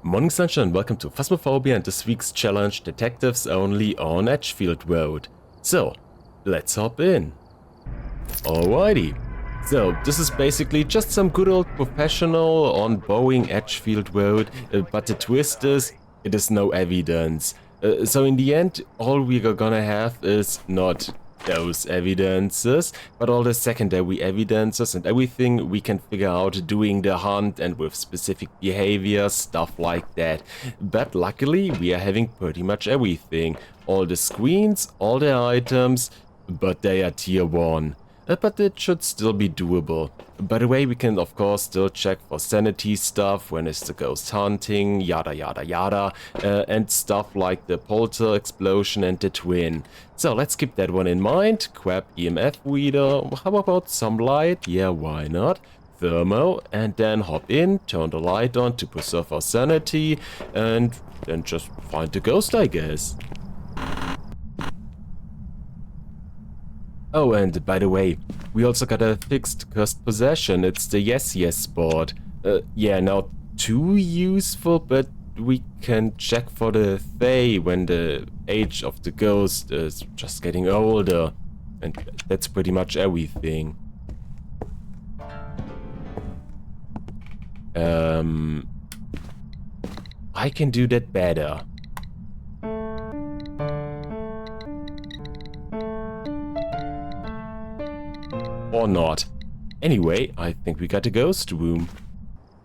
Morning Sunshine, welcome to Phasmophobia and this week's challenge, Detectives Only on Edgefield Road. So, let's hop in. Alrighty. So, this is basically just some good old professional on Boeing Edgefield Road, but the twist is, it is no evidence. So in the end, all we're gonna have is not those evidences, but all the secondary evidences and everything we can figure out doing the hunt and with specific behavior, stuff like that. But luckily we are having pretty much everything. All the screens, all the items, but they are tier 1. But it should still be doable. By the way, we can of course still check for sanity stuff, when is the ghost hunting, yada yada yada, and stuff like the polter explosion and the twin. So let's keep that one in mind. Grab EMF reader, how about some light? Yeah, why not? Thermo, and then hop in, turn the light on to preserve our sanity, and then just find the ghost, I guess. Oh, and by the way, we also got a fixed cursed possession. It's the yes board. Yeah, not too useful, but we can check for the Fae when the age of the ghost is just getting older. And that's pretty much everything. I can do that better. Or not. Anyway, I think we got a ghost room.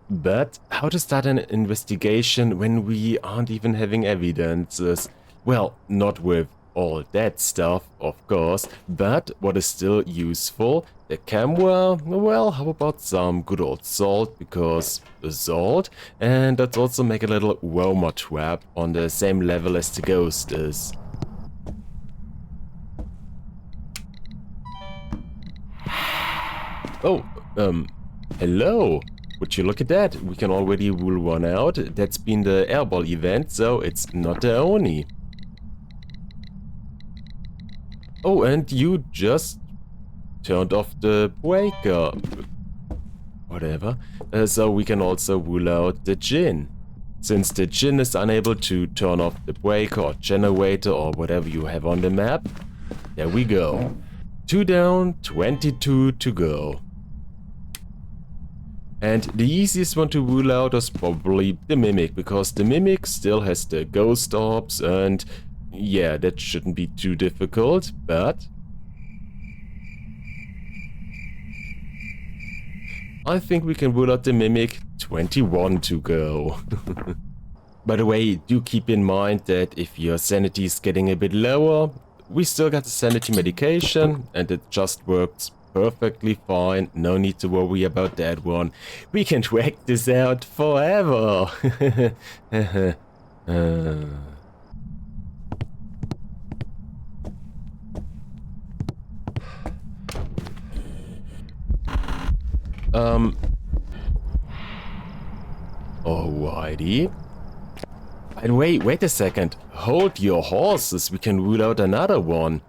But how to start an investigation when we aren't even having evidences? Well, not with all that stuff, of course, but what is still useful? The camera? Well, how about some good old salt, because salt? And let's also make a little Roma trap on the same level as the ghost is. Oh, hello. Would you look at that? We can already rule one out. That's been the airball event, so it's not the Oni. Oh, and you just turned off the breaker. Whatever. So we can also rule out the Djinn. Since the Djinn is unable to turn off the breaker or generator or whatever you have on the map, there we go. 2 down, 22 to go. And the easiest one to rule out is probably the Mimic, because the Mimic still has the ghost orbs and yeah, that shouldn't be too difficult, but I think we can rule out the Mimic. 21 to go. By the way, do keep in mind that if your sanity is getting a bit lower, we still got the sanity medication and it just works perfectly fine. No need to worry about that one. We can drag this out forever. Alrighty. And wait a second. Hold your horses. We can rule out another one.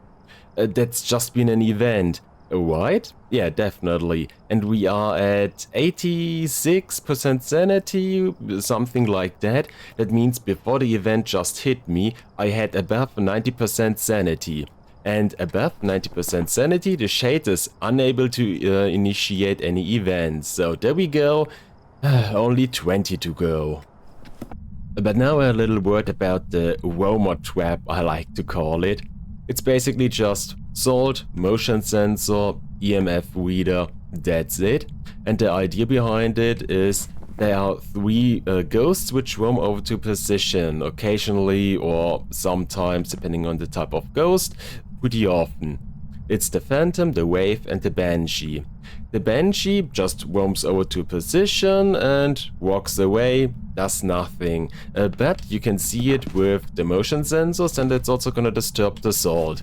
That's just been an event. Right? Yeah, definitely. And we are at 86% sanity, something like that. That means before the event just hit me, I had above 90% sanity. And above 90% sanity, the shade is unable to initiate any events. So there we go. Only 20 to go. But now a little word about the Roma trap, I like to call it. It's basically just salt, motion sensor, EMF reader, that's it. And the idea behind it is there are 3 ghosts which roam over to position, occasionally or sometimes, depending on the type of ghost, pretty often. It's the Phantom, the Wave and the Banshee. The Banshee just roams over to a position and walks away, does nothing. But you can see it with the motion sensors and it's also gonna disturb the salt.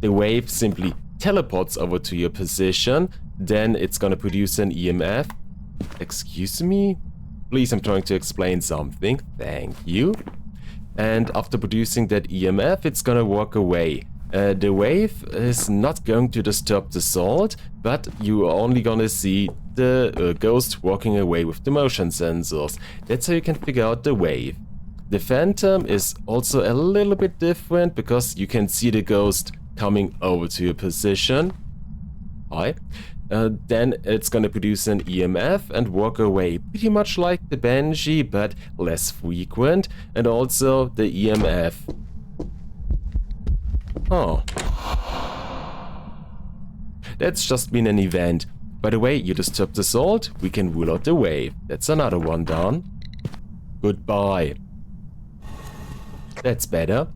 The Wave simply teleports over to your position, then it's gonna produce an EMF. Excuse me? Please, I'm trying to explain something. Thank you. And after producing that EMF, it's gonna walk away. The wave is not going to disturb the salt, but you are only gonna see the ghost walking away with the motion sensors. That's how you can figure out the wave. The phantom is also a little bit different because you can see the ghost coming over to your position. Hi. Then it's gonna produce an EMF and walk away, pretty much like the Banshee, but less frequent, and also the EMF. Oh. That's just been an event. By the way, you disturbed the salt, we can rule out the wave. That's another one done. Goodbye. That's better.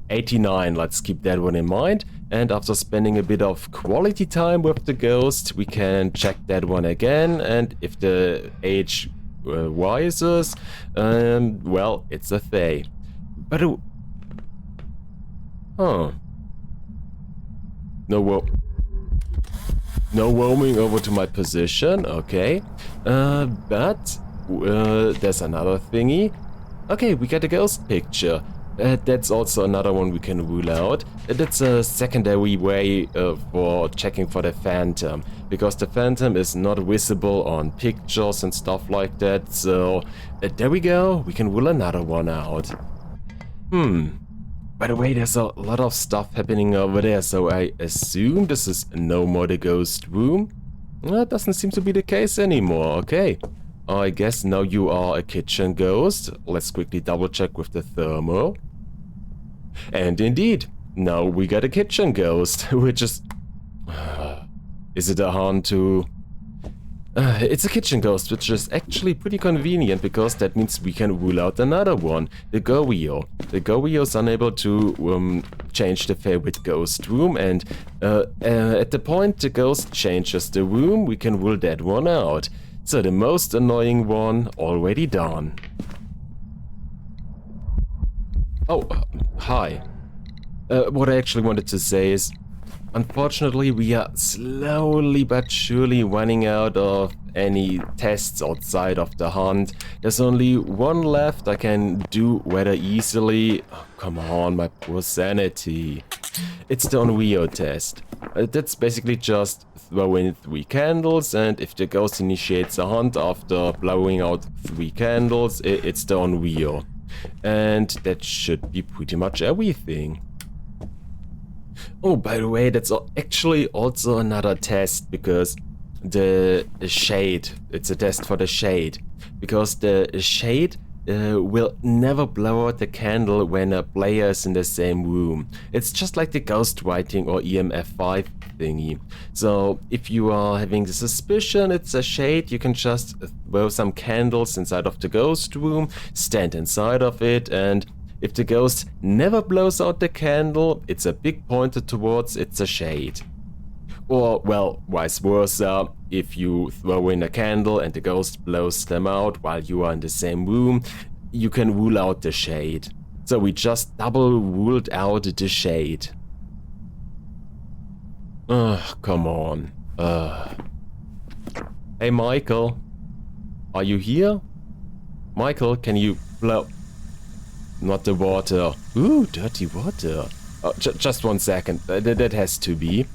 89, let's keep that one in mind. And after spending a bit of quality time with the ghost, we can check that one again. And if the age rises, well, it's a Fae. But no roaming over to my position, okay. But there's another thingy. Okay, we got a ghost picture. That's also another one we can rule out. That's a secondary way for checking for the phantom, because the phantom is not visible on pictures and stuff like that. So there we go, we can rule another one out. By the way, there's a lot of stuff happening over there, so I assume this is no more the ghost room. That doesn't seem to be the case anymore, okay. I guess now you are a kitchen ghost. Let's quickly double check with the thermal. And indeed, now we got a kitchen ghost, which is... is it a haunt too? It's a kitchen ghost, which is actually pretty convenient, because that means we can rule out another one, the Gorio. The Gorio is unable to change the favorite ghost room, and at the point the ghost changes the room, we can rule that one out. So the most annoying one already done. Oh, hi. What I actually wanted to say is, unfortunately we are slowly but surely running out of any tests outside of the hunt. There's only one left I can do rather easily. Oh, come on, my poor sanity. It's the Onryo test. That's basically just throw in 3 candles, and if the ghost initiates a hunt after blowing out 3 candles, it's the Onryo. And that should be pretty much everything. Oh, by the way, that's actually also another test, because the shade, it's a test for the shade, because the shade will never blow out the candle when a player is in the same room. It's just like the ghost writing or EMF 5 thingy. So if you are having the suspicion it's a shade, you can just throw some candles inside of the ghost room, stand inside of it, and if the ghost never blows out the candle, it's a big pointer towards it's a shade. Or, well, vice versa, if you throw in a candle and the ghost blows them out while you are in the same room, you can rule out the shade. So we just double ruled out the shade. Ugh, come on. Hey Michael, are you here? Michael, can you blow... Not the water. Ooh, dirty water. Oh, just 1 second, that has to be.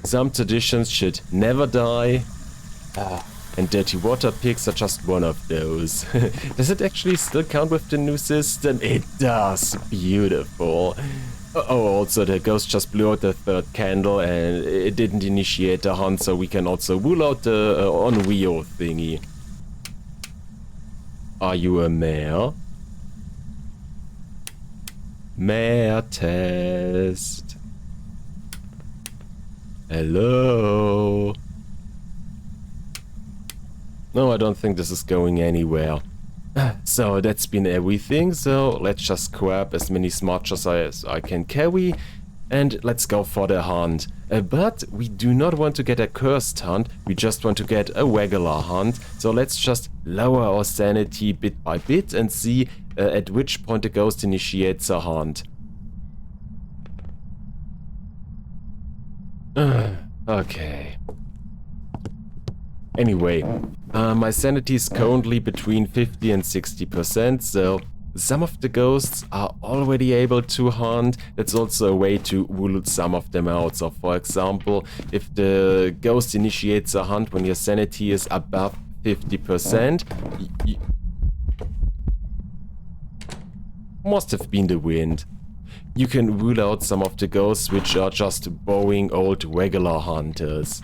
Some traditions should never die. And dirty water pigs are just one of those. Does it actually still count with the new system? It does. Beautiful. Oh, also the ghost just blew out the 3rd candle and it didn't initiate the hunt, so we can also rule out the Onryo thingy. Are you a mare? Mare test. Hello? No, I don't think this is going anywhere. So that's been everything, so let's just grab as many smarters as I can carry and let's go for the hunt. But we do not want to get a cursed hunt, we just want to get a regular hunt. So let's just lower our sanity bit by bit and see at which point the ghost initiates a hunt. Okay. Anyway, my sanity is currently between 50 and 60%, so some of the ghosts are already able to hunt. That's also a way to rule some of them out. So for example, if the ghost initiates a hunt when your sanity is above 50%, must have been the wind. You can rule out some of the ghosts which are just boring old regular hunters.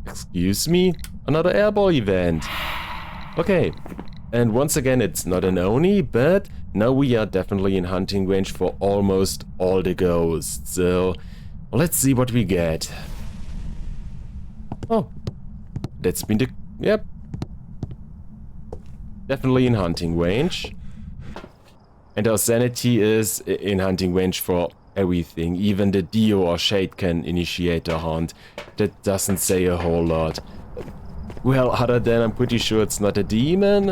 Excuse me? Another airball event. Okay. And once again, it's not an Oni, but now we are definitely in hunting range for almost all the ghosts. So let's see what we get. Oh. That's been the... Yep. Definitely in hunting range. And our sanity is in hunting range for everything. Even the Dio or Shade can initiate a hunt. That doesn't say a whole lot. Well, other than I'm pretty sure it's not a demon,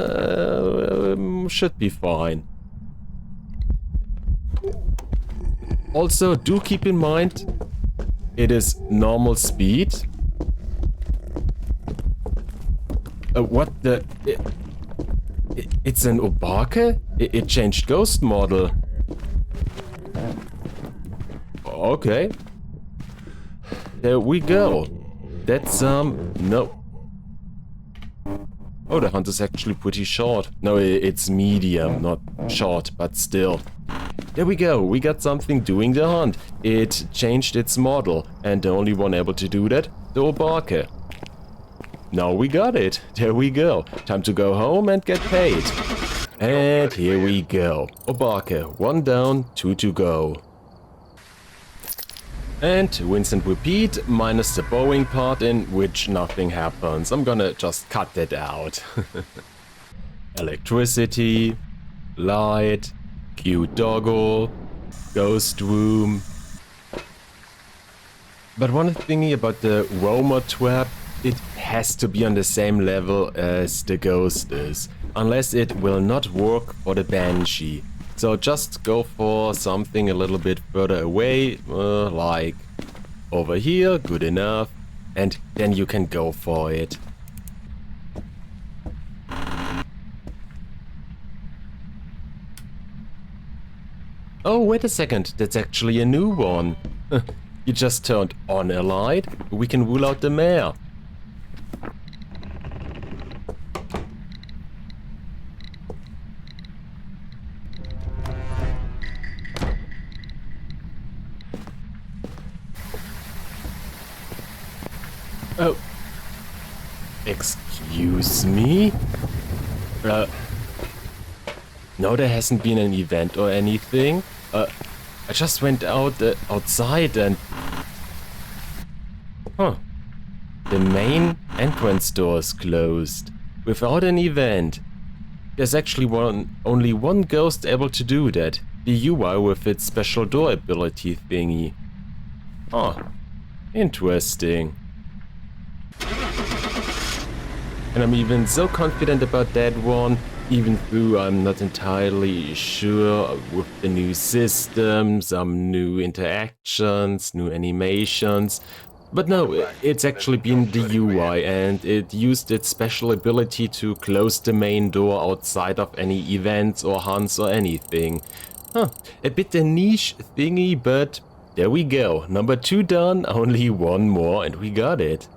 should be fine. Also, do keep in mind, it is normal speed. What the... It's an Obake? It changed ghost model. Okay. There we go. That's, no. Oh, the hunt is actually pretty short. No, it's medium, not short, but still. There we go, we got something doing the hunt. It changed its model, and the only one able to do that, the Obake. Now we got it. There we go. Time to go home and get paid. And here we go. Obake, 1 down, 2 to go. And rinse and repeat, minus the bowing part in which nothing happens. I'm gonna just cut that out. Electricity, light, cute doggo, ghost room. But one thingy about the roamer trap, it has to be on the same level as the ghost is, unless it will not work for the banshee. So just go for something a little bit further away, like over here, good enough, and then you can go for it. Oh, wait a second, that's actually a new one. You just turned on a light, we can rule out the mare. Oh. Excuse me? No, there hasn't been an event or anything. I just went outside and... Huh. The main entrance door is closed. Without an event. There's actually only one ghost able to do that. The UI with its special door ability thingy. Huh. Interesting. And I'm even so confident about that one, even though I'm not entirely sure with the new system, some new interactions, new animations. But no, it's actually been the UI, and it used its special ability to close the main door outside of any events or hunts or anything. Huh, a bit a niche thingy, but there we go. Number 2 done, only 1 more and we got it.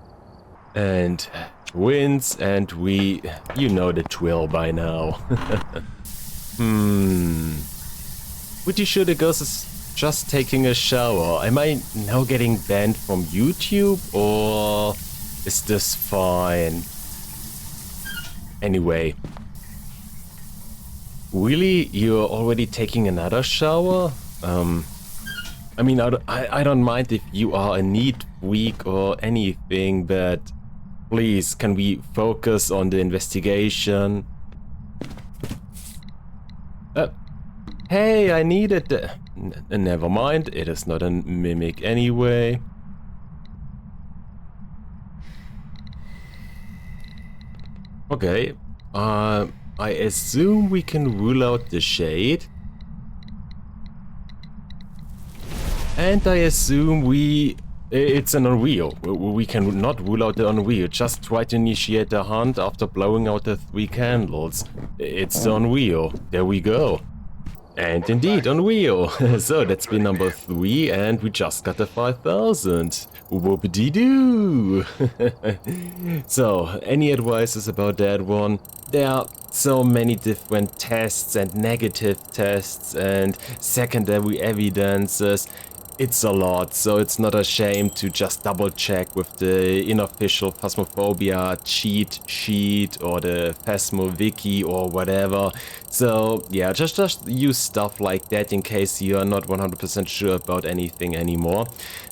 And twins, and we... you know the drill by now. Pretty sure the ghost is just taking a shower. Am I now getting banned from YouTube, or is this fine? Anyway. Really? You're already taking another shower? I mean, I don't mind if you are a neat freak or anything, but please, can we focus on the investigation? Hey, I needed the... never mind, it is not a mimic anyway. Okay, I assume we can rule out the shade. And I assume we It's an unreal. We can not rule out the unreal. Just try to initiate the hunt after blowing out the 3 candles. It's the unreal. There we go. And indeed, unreal. So that's been number 3, and we just got the 5,000. Whoop-de-doo! So, any advices about that one? There are so many different tests and negative tests and secondary evidences. It's a lot, so it's not a shame to just double check with the unofficial Phasmophobia cheat sheet or the Phasmo wiki or whatever. So yeah, just use stuff like that in case you are not 100% sure about anything anymore.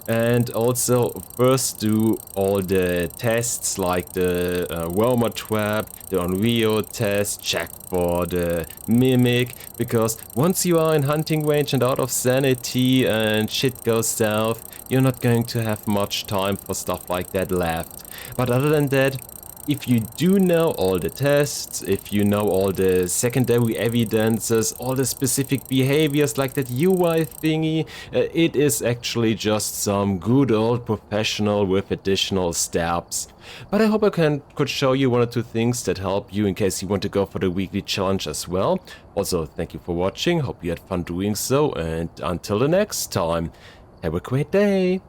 And also first do all the tests like the Roma trap, the Unreal test, check for the mimic, because once you are in hunting range and out of sanity and shit goes south, you're not going to have much time for stuff like that left. But other than that, if you do know all the tests, if you know all the secondary evidences, all the specific behaviors like that UI thingy, it is actually just some good old professional with additional steps. But I hope I could show you 1 or 2 things that help you in case you want to go for the weekly challenge as well. Also, thank you for watching, hope you had fun doing so, and until the next time, have a great day!